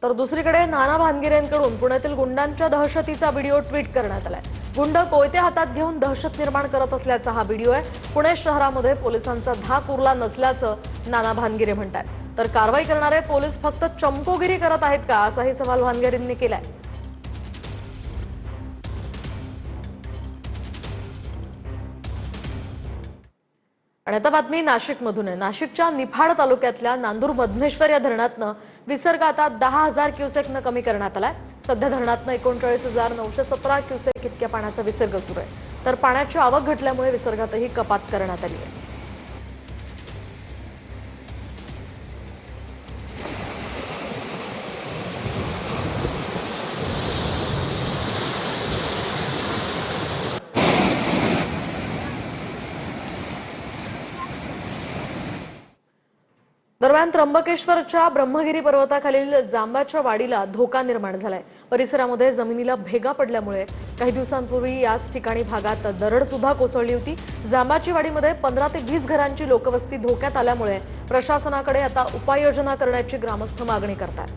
तर दुसरीकडे नाना भानगिरेंकडून पुण्यातील गुंडांच्या दहशतीचा व्हिडिओ ट्विट करण्यात आलाय। गुंड कोयते हातात घेऊन दहशत निर्माण करत असल्याचा हा व्हिडिओ आहे। पुणे शहरामध्ये पोलिसांचा धाक उरला नसल्याचं नाना भानगिरे म्हणतात। तर कारवाई करणारे पोलीस फक्त चमकोगिरी करत आहेत का असाही सवाल भानगिरेंनी केलाय। आणि आता बातमी नाशिकमधून आहे। नाशिकच्या निफाड तालुक्यातल्या नांदूर मधमेश्वर या धरणातनं विसर्ग आता 10,000 क्युसेकनं कमी करण्यात आलाय। सध्या धरणातनं 39,917 क्युसेक इतक्या पाण्याचा विसर्ग सुरू आहे। तर पाण्याची आवक घटल्यामुळे विसर्गातही कपात करण्यात आली आहे। दरम्यान त्र्यंबकेश्वरच्या ब्रह्मगिरी पर्वताखालील जांबाच्या वाडीला धोका निर्माण झालाय। परिसरामध्ये जमिनीला भेगा पडल्यामुळे काही दिवसांपूर्वी याच ठिकाणी भागात दरड सुद्धा कोसळली होती। जांबाची वाडीमध्ये 15 ते 20 घरांची लोकवस्ती धोक्यात आल्यामुळे प्रशासनाकडे आता उपाययोजना करण्याची ग्रामस्थ मागणी करतात।